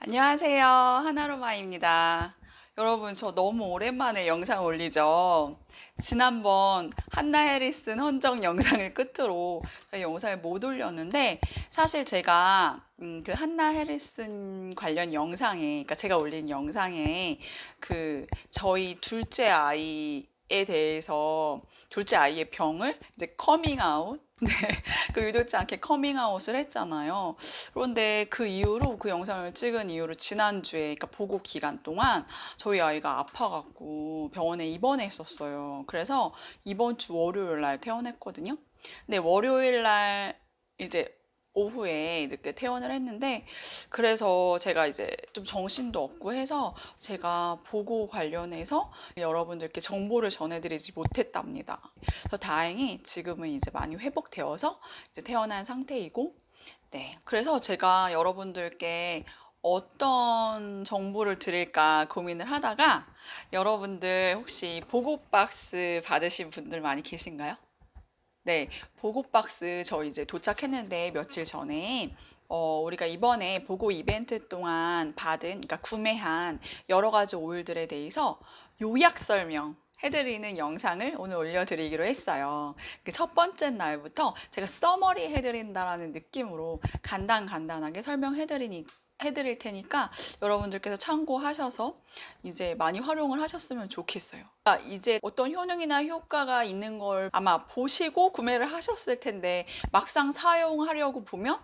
안녕하세요. 하나로마입니다. 여러분, 저 너무 오랜만에 영상 올리죠? 지난번 한나 해리슨 헌정 영상을 끝으로 저희 영상을 못 올렸는데, 사실 제가 그 한나 해리슨 관련 영상에, 그러니까 제가 올린 영상에 저희 둘째 아이에 대해서 둘째 아이의 병을 이제 커밍아웃 네, 그 의도치 않게 커밍아웃을 했잖아요. 그런데 그 이후로 그 영상을 찍은 이후로 지난주에 그러니까 보고 기간 동안 저희 아이가 아파갖고 병원에 입원했었어요. 그래서 이번 주 월요일 날 퇴원했거든요. 근데 월요일 날 이제 오후에 늦게 퇴원을 했는데 그래서 제가 이제 좀 정신도 없고 해서 제가 보고 관련해서 여러분들께 정보를 전해드리지 못했답니다. 그래서 다행히 지금은 이제 많이 회복되어서 이제 퇴원한 상태이고 네. 그래서 제가 여러분들께 어떤 정보를 드릴까 고민을 하다가 여러분들 혹시 보고박스 받으신 분들 많이 계신가요? 네. 보고박스 저 이제 도착했는데 며칠 전에 우리가 이번에 보고 이벤트 동안 받은, 그러니까 구매한 여러 가지 오일들에 대해서 요약 설명 해드리는 영상을 오늘 올려드리기로 했어요. 그 첫 번째 날부터 제가 서머리 해드린다라는 느낌으로 간단하게 해드릴 테니까 여러분들께서 참고하셔서 이제 많이 활용을 하셨으면 좋겠어요. 이제 어떤 효능이나 효과가 있는 걸 아마 보시고 구매를 하셨을 텐데 막상 사용하려고 보면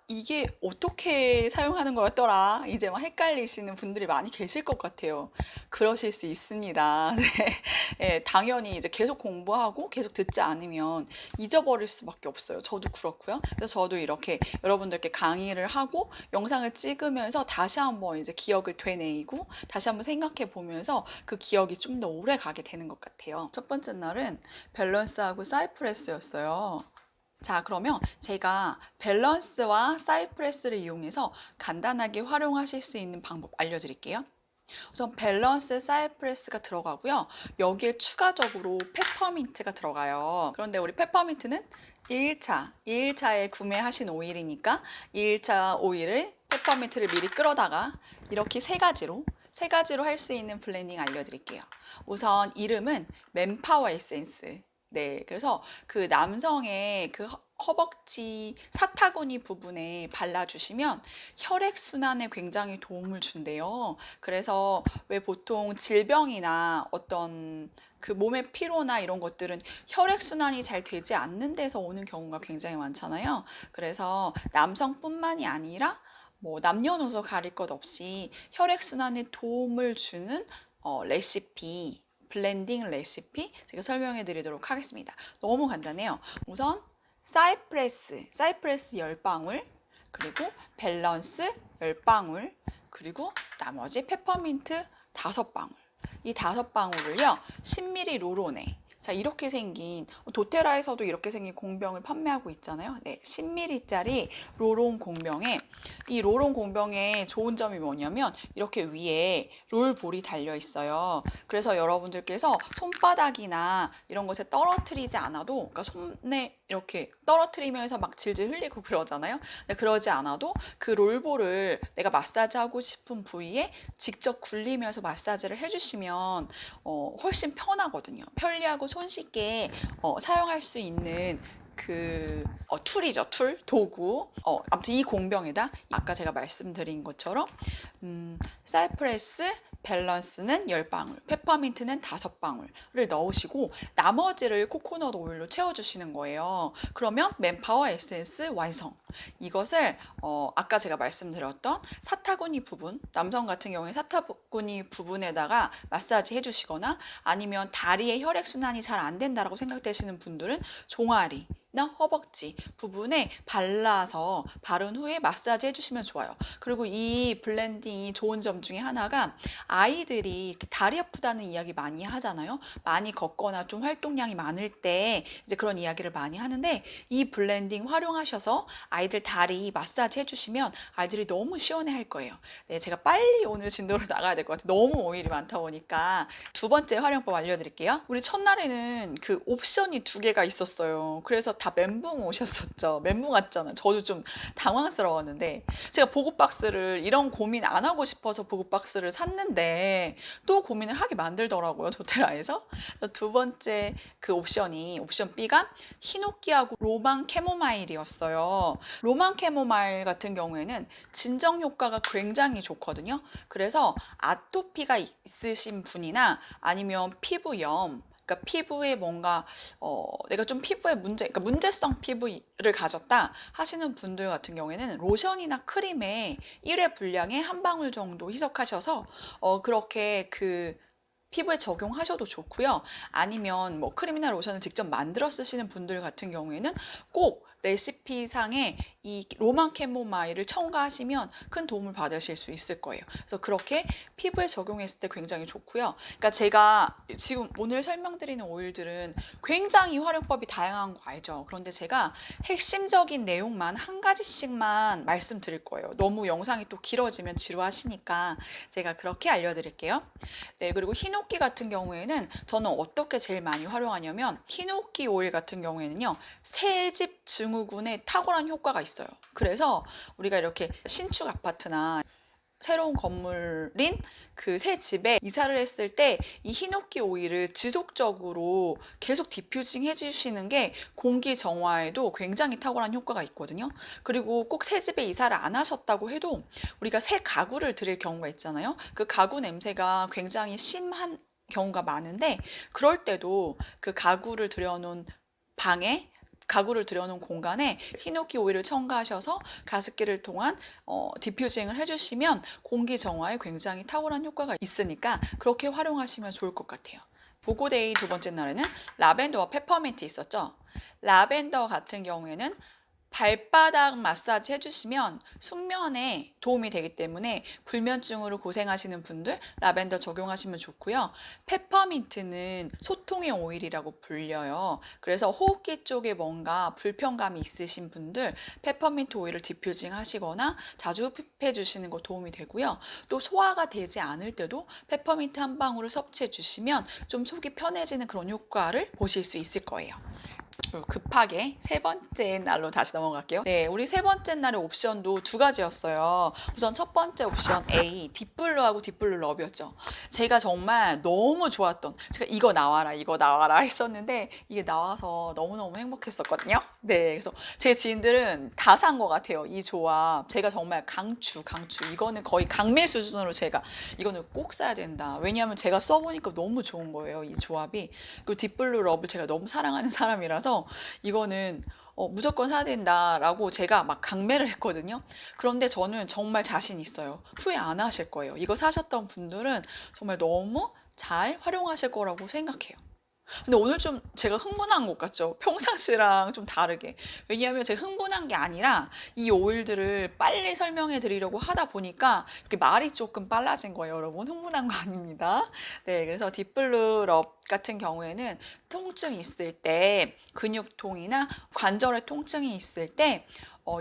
이게 어떻게 사용하는 거였더라 이제 막 헷갈리시는 분들이 많이 계실 것 같아요. 그러실 수 있습니다. 네. 예, 당연히 이제 계속 공부하고 계속 듣지 않으면 잊어버릴 수밖에 없어요. 저도 그렇고요. 그래서 저도 이렇게 여러분들께 강의를 하고 영상을 찍으면서 다시 한번 이제 기억을 되뇌이고 다시 한번 생각해 보면서 그 기억이 좀 더 오래 가게 되는 것 같아요. 첫 번째 날은 밸런스하고 사이프레스였어요. 자, 그러면 제가 밸런스와 사이프레스를 이용해서 간단하게 활용하실 수 있는 방법 알려드릴게요. 우선 밸런스 사이프레스가 들어가고요. 여기에 추가적으로 페퍼민트가 들어가요. 그런데 우리 페퍼민트는 2일차에 구매하신 오일이니까 2일차 오일을 페퍼민트를 미리 끌어다가 이렇게 세 가지로 할 수 있는 블렌딩 알려드릴게요. 우선 이름은 맨파워 에센스. 네, 그래서 그 남성의 그 허벅지 사타구니 부분에 발라주시면 혈액순환에 굉장히 도움을 준대요. 그래서 왜 보통 질병이나 어떤 그 몸의 피로나 이런 것들은 혈액순환이 잘 되지 않는 데서 오는 경우가 굉장히 많잖아요. 그래서 남성뿐만이 아니라 뭐 남녀노소 가릴 것 없이 혈액순환에 도움을 주는 레시피, 블렌딩 레시피 제가 설명해 드리도록 하겠습니다. 너무 간단해요. 우선 사이프레스 10방울, 그리고 밸런스 10방울, 그리고 나머지 페퍼민트 5방울. 이 5방울을요, 10ml 롤온에 자, 이렇게 생긴 도테라에서도 이렇게 생긴 공병을 판매하고 있잖아요. 네, 10ml짜리 롤온 공병에 이 롤온 공병의 좋은 점이 뭐냐면 이렇게 위에 롤볼이 달려 있어요. 그래서 여러분들께서 손바닥이나 이런 것에 떨어뜨리지 않아도 그러니까 손에 이렇게 떨어뜨리면서 막 질질 흘리고 그러잖아요. 근데 그러지 않아도 그 롤볼을 내가 마사지하고 싶은 부위에 직접 굴리면서 마사지를 해주시면 훨씬 편하거든요. 편리하고 손쉽게 사용할 수 있는 툴이죠. 도구. 아무튼 이 공병에다 아까 제가 말씀드린 것처럼 사이프레스 밸런스는 10방울, 페퍼민트는 5방울을 넣으시고 나머지를 코코넛 오일로 채워주시는 거예요. 그러면 맨파워 에센스 완성. 이것을 아까 제가 말씀드렸던 사타구니 부분, 남성 같은 경우에 사타구니 부분에다가 마사지 해주시거나 아니면 다리의 혈액순환이 잘 안 된다라고 생각되시는 분들은 종아리, 허벅지 부분에 발라서 바른 후에 마사지 해주시면 좋아요. 그리고 이 블렌딩이 좋은 점 중에 하나가 아이들이 이렇게 다리 아프다는 이야기 많이 하잖아요. 많이 걷거나 좀 활동량이 많을 때 이제 그런 이야기를 많이 하는데 이 블렌딩 활용하셔서 아이들 다리 마사지 해주시면 아이들이 너무 시원해 할 거예요. 네, 제가 빨리 오늘 진도로 나가야 될 것 같아요. 너무 오일이 많다 보니까. 두 번째 활용법 알려드릴게요. 우리 첫날에는 그 옵션이 2개가 있었어요. 그래서 다 멘붕 오셨었죠. 멘붕 왔잖아요. 저도 좀 당황스러웠는데 제가 보급 박스를 이런 고민 안 하고 싶어서 보급 박스를 샀는데 또 고민을 하게 만들더라고요. 도테라에서. 그래서 두 번째 그 옵션 B가 히노키하고 로망 캐모마일이었어요. 로망 캐모마일 같은 경우에는 진정 효과가 굉장히 좋거든요. 그래서 아토피가 있으신 분이나 아니면 피부염, 그러니까 피부에 뭔가 내가 좀 피부에 그러니까 문제성 피부를 가졌다 하시는 분들 같은 경우에는 로션이나 크림에 1회 분량에 한 방울 정도 희석하셔서 그렇게 그 피부에 적용하셔도 좋고요. 아니면 뭐 크림이나 로션을 직접 만들어 쓰시는 분들 같은 경우에는 꼭 레시피상에 이 로망 캐모마일을 첨가하시면 큰 도움을 받으실 수 있을 거예요. 그래서 그렇게 피부에 적용했을 때 굉장히 좋고요. 그러니까 제가 지금 오늘 설명드리는 오일들은 굉장히 활용법이 다양한 거 알죠? 그런데 제가 핵심적인 내용만 한 가지씩만 말씀드릴 거예요. 너무 영상이 또 길어지면 지루하시니까 제가 그렇게 알려드릴게요. 네, 그리고 히노키 같은 경우에는 저는 어떻게 제일 많이 활용하냐면 히노키 오일 같은 경우에는요. 새집 증후군에 탁월한 효과가 있어요. 그래서 우리가 이렇게 신축 아파트나 새로운 건물인 그 새 집에 이사를 했을 때 이 히노키 오일을 지속적으로 계속 디퓨징 해주시는 게 공기 정화에도 굉장히 탁월한 효과가 있거든요. 그리고 꼭 새 집에 이사를 안 하셨다고 해도 우리가 새 가구를 들일 경우가 있잖아요. 그 가구 냄새가 굉장히 심한 경우가 많은데 그럴 때도 그 가구를 들여놓은 방에 가구를 들여놓은 공간에 히노키 오일을 첨가하셔서 가습기를 통한 디퓨징을 해주시면 공기 정화에 굉장히 탁월한 효과가 있으니까 그렇게 활용하시면 좋을 것 같아요. 보고데이 두 번째 날에는 라벤더와 페퍼민트 있었죠. 라벤더 같은 경우에는 발바닥 마사지 해주시면 숙면에 도움이 되기 때문에 불면증으로 고생하시는 분들 라벤더 적용하시면 좋고요. 페퍼민트는 소통의 오일이라고 불려요. 그래서 호흡기 쪽에 뭔가 불편감이 있으신 분들 페퍼민트 오일을 디퓨징 하시거나 자주 흡입해 주시는 거 도움이 되고요. 또 소화가 되지 않을 때도 페퍼민트 한 방울을 섭취해 주시면 좀 속이 편해지는 그런 효과를 보실 수 있을 거예요. 급하게 세 번째 날로 다시 넘어갈게요. 네, 우리 세 번째 날의 옵션도 두 가지였어요. 우선 첫 번째 옵션 A, 딥블루하고 딥블루 러브였죠. 제가 정말 너무 좋았던, 제가 이거 나와라 했었는데 이게 나와서 너무너무 행복했었거든요. 네, 그래서 제 지인들은 다 산 것 같아요. 이 조합. 제가 정말 강추. 이거는 거의 강매 수준으로 제가 이거는 꼭 사야 된다. 왜냐하면 제가 써보니까 너무 좋은 거예요. 이 조합이. 그리고 딥블루 러브 제가 너무 사랑하는 사람이라서 이거는 무조건 사야 된다라고 제가 막 강매를 했거든요. 그런데 저는 정말 자신 있어요. 후회 안 하실 거예요. 이거 사셨던 분들은 정말 너무 잘 활용하실 거라고 생각해요. 근데 오늘 좀 제가 흥분한 것 같죠? 평상시랑 좀 다르게. 왜냐하면 제가 흥분한 게 아니라 이 오일들을 빨리 설명해 드리려고 하다 보니까 이렇게 말이 조금 빨라진 거예요, 여러분. 흥분한 거 아닙니다. 네, 그래서 딥블루 럽 같은 경우에는 통증이 있을 때, 근육통이나 관절의 통증이 있을 때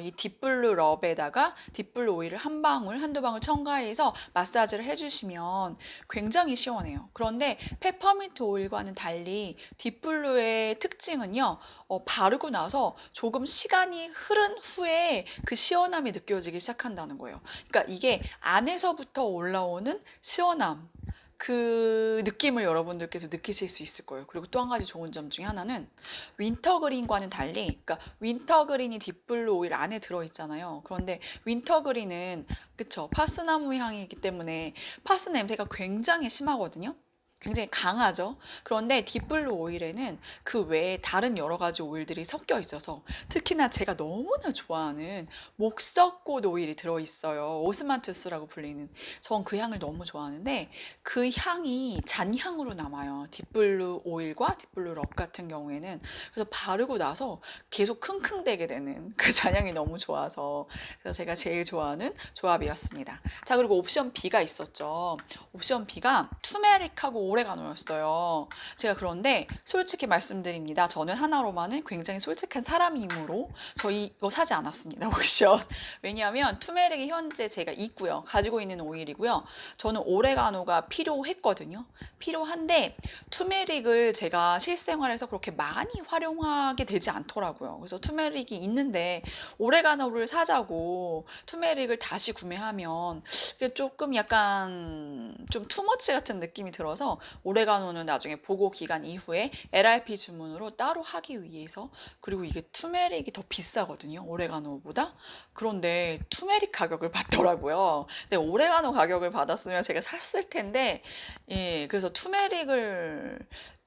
이 딥블루 럽에다가 딥블루 오일을 한 방울, 한두 방울 첨가해서 마사지를 해주시면 굉장히 시원해요. 그런데 페퍼민트 오일과는 달리 딥블루의 특징은요, 바르고 나서 조금 시간이 흐른 후에 그 시원함이 느껴지기 시작한다는 거예요. 그러니까 이게 안에서부터 올라오는 시원함, 그 느낌을 여러분들께서 느끼실 수 있을 거예요. 그리고 또 한 가지 좋은 점 중에 하나는 윈터그린과는 달리, 그러니까 윈터그린이 딥블루 오일 안에 들어있잖아요. 그런데 윈터그린은 그쵸, 파스나무 향이기 때문에 파스 냄새가 굉장히 심하거든요. 굉장히 강하죠. 그런데 딥블루 오일에는 그 외에 다른 여러 가지 오일들이 섞여 있어서 특히나 제가 너무나 좋아하는 목석꽃 오일이 들어있어요. 오스만투스라고 불리는. 전 그 향을 너무 좋아하는데 그 향이 잔향으로 남아요. 딥블루 오일과 딥블루 럽 같은 경우에는. 그래서 바르고 나서 계속 킁킁대게 되는 그 잔향이 너무 좋아서 그래서 제가 제일 좋아하는 조합이었습니다. 자, 그리고 옵션 B가 있었죠. 옵션 B가 투메릭하고 오레가노였어요. 제가 그런데 솔직히 말씀드립니다. 저는 하나로마는 굉장히 솔직한 사람이므로 저 이거 사지 않았습니다. 옥션. 왜냐하면 투메릭이 현재 제가 있고요. 가지고 있는 오일이고요. 저는 오레가노가 필요했거든요. 필요한데 투메릭을 제가 실생활에서 그렇게 많이 활용하게 되지 않더라고요. 그래서 투메릭이 있는데 오레가노를 사자고 투메릭을 다시 구매하면 그게 조금 약간 좀 투머치 같은 느낌이 들어서 오레가노는 나중에 보고 기간 이후에 LRP 주문으로 따로 하기 위해서. 그리고 이게 투메릭이 더 비싸거든요, 오레가노보다. 그런데 투메릭 가격을 받더라고요. 근데 오레가노 가격을 받았으면 제가 샀을 텐데, 예, 그래서 투메릭을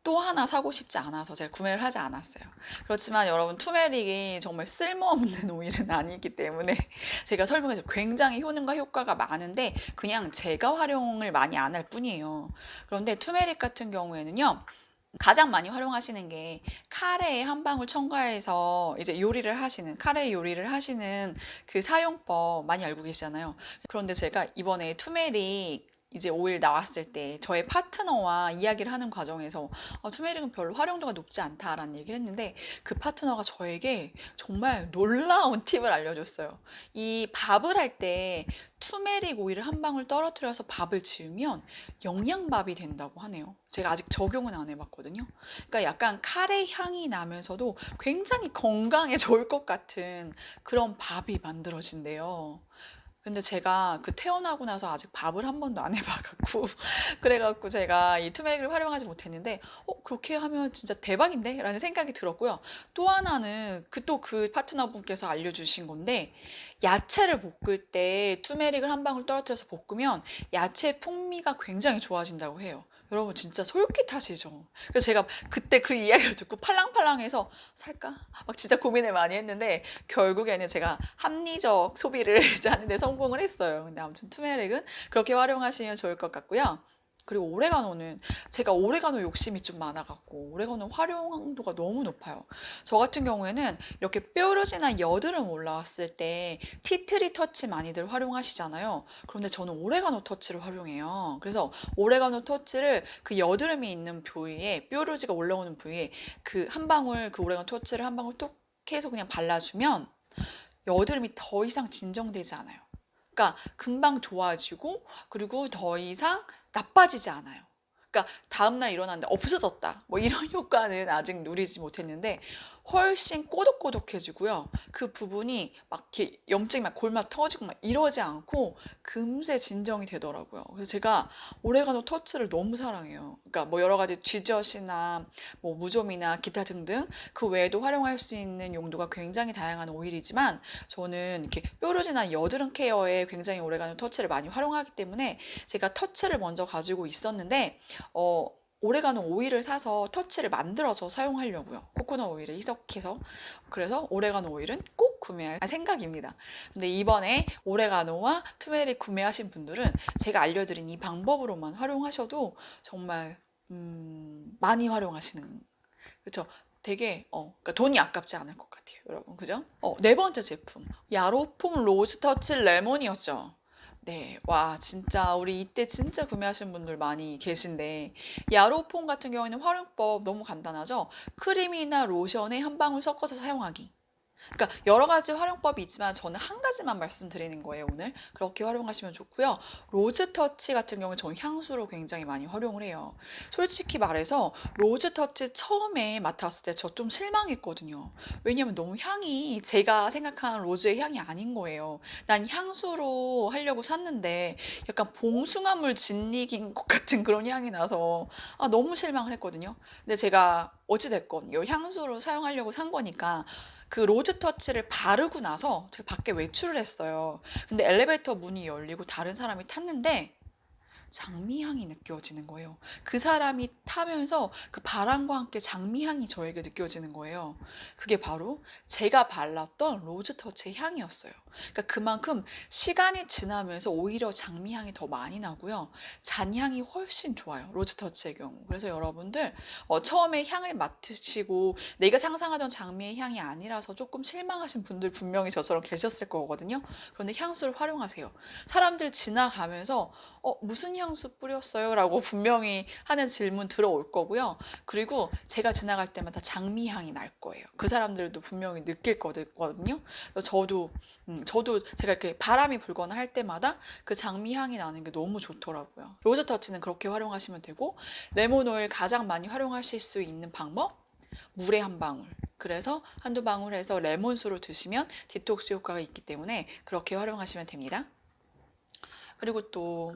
또 하나 사고 싶지 않아서 제가 구매를 하지 않았어요. 그렇지만 여러분, 투메릭이 정말 쓸모없는 오일은 아니기 때문에 제가 설명해서 굉장히 효능과 효과가 많은데 그냥 제가 활용을 많이 안 할 뿐이에요. 그런데 투메릭 같은 경우에는요, 가장 많이 활용하시는 게 카레에 한 방울 첨가해서 이제 요리를 하시는, 카레 요리를 하시는 그 사용법 많이 알고 계시잖아요. 그런데 제가 이번에 투메릭 이제 오일 나왔을 때 저의 파트너와 이야기를 하는 과정에서 투메릭은 별로 활용도가 높지 않다라는 얘기를 했는데 그 파트너가 저에게 정말 놀라운 팁을 알려줬어요. 이 밥을 할 때 투메릭 오일을 한 방울 떨어뜨려서 밥을 지으면 영양밥이 된다고 하네요. 제가 아직 적용은 안 해봤거든요. 그러니까 약간 카레 향이 나면서도 굉장히 건강에 좋을 것 같은 그런 밥이 만들어진대요. 근데 제가 그 태어나고 나서 아직 밥을 한 번도 안 해봐갖고 그래갖고 제가 이 투메릭을 활용하지 못했는데 그렇게 하면 진짜 대박인데? 라는 생각이 들었고요. 또 하나는 그 파트너분께서 알려주신 건데 야채를 볶을 때 투메릭을 한 방울 떨어뜨려서 볶으면 야채 풍미가 굉장히 좋아진다고 해요. 여러분 진짜 솔깃하시죠? 그래서 제가 그때 그 이야기를 듣고 팔랑팔랑해서 살까? 막 진짜 고민을 많이 했는데 결국에는 제가 합리적 소비를 이제 하는 데 성공을 했어요. 근데 아무튼 투메릭은 그렇게 활용하시면 좋을 것 같고요. 그리고 오레가노는 제가 오레가노 욕심이 좀 많아갖고 오레가노 활용도가 너무 높아요. 저 같은 경우에는 이렇게 뾰루지나 여드름 올라왔을 때 티트리 터치 많이들 활용하시잖아요. 그런데 저는 오레가노 터치를 활용해요. 그래서 오레가노 터치를 그 여드름이 있는 부위에, 뾰루지가 올라오는 부위에 그 한 방울, 그 오레가노 터치를 한 방울 톡 해서 그냥 발라주면 여드름이 더 이상 진정되지 않아요. 그러니까 금방 좋아지고 그리고 더 이상 나빠지지 않아요. 그러니까 다음날 일어났는데 없어졌다. 뭐 이런 효과는 아직 누리지 못했는데 훨씬 꼬독꼬독해지고요. 그 부분이 막 이렇게 염증이 막 골막 터지고 막 이러지 않고 금세 진정이 되더라고요. 그래서 제가 오레가노 터치를 너무 사랑해요. 그러니까 뭐 여러 가지 쥐젓이나 뭐 무좀이나 기타 등등 그 외에도 활용할 수 있는 용도가 굉장히 다양한 오일이지만 저는 이렇게 뾰루지나 여드름 케어에 굉장히 오레가노 터치를 많이 활용하기 때문에 제가 터치를 먼저 가지고 있었는데 오레가노 오일을 사서 터치를 만들어서 사용하려고요. 코코넛 오일을 희석해서. 그래서 오레가노 오일은 꼭 구매할 생각입니다. 근데 이번에 오레가노와 투메릭 구매하신 분들은 제가 알려드린 이 방법으로만 활용하셔도 정말 많이 활용하시는, 그렇죠? 되게 그러니까 돈이 아깝지 않을 것 같아요, 여러분. 그죠? 네 번째 제품 야로폼 로즈 터치 레몬이었죠. 네, 와, 진짜, 우리 이때 진짜 구매하신 분들 많이 계신데, 야로폼 같은 경우에는 활용법 너무 간단하죠? 크림이나 로션에 한 방울 섞어서 사용하기. 그러니까 여러 가지 활용법이 있지만 저는 한 가지만 말씀드리는 거예요, 오늘. 그렇게 활용하시면 좋고요. 로즈 터치 같은 경우는 저는 향수로 굉장히 많이 활용을 해요. 솔직히 말해서 로즈 터치 처음에 맡았을 때 저 좀 실망했거든요. 왜냐면 너무 향이 제가 생각하는 로즈의 향이 아닌 거예요. 난 향수로 하려고 샀는데 약간 봉숭아물 진익인 것 같은 그런 향이 나서 너무 실망을 했거든요. 근데 제가 어찌됐건 이 향수로 사용하려고 산 거니까 그 로즈 터치를 바르고 나서 제가 밖에 외출을 했어요. 근데 엘리베이터 문이 열리고 다른 사람이 탔는데 장미향이 느껴지는 거예요. 그 사람이 타면서 그 바람과 함께 장미향이 저에게 느껴지는 거예요. 그게 바로 제가 발랐던 로즈 터치의 향이었어요. 그러니까 그만큼 시간이 지나면서 오히려 장미향이 더 많이 나고요. 잔향이 훨씬 좋아요, 로즈 터치의 경우. 그래서 여러분들 처음에 향을 맡으시고 내가 상상하던 장미의 향이 아니라서 조금 실망하신 분들 분명히 저처럼 계셨을 거거든요. 그런데 향수를 활용하세요. 사람들 지나가면서 무슨 향수 뿌렸어요? 라고 분명히 하는 질문 들어올 거고요. 그리고 제가 지나갈 때마다 장미 향이 날 거예요. 그 사람들도 분명히 느낄 거거든요. 그래서 저도 제가 이렇게 바람이 불거나 할 때마다 그 장미 향이 나는 게 너무 좋더라고요. 로즈 터치는 그렇게 활용하시면 되고, 레몬 오일 가장 많이 활용하실 수 있는 방법? 물에 한 방울. 그래서 한두 방울 해서 레몬수로 드시면 디톡스 효과가 있기 때문에 그렇게 활용하시면 됩니다. 그리고 또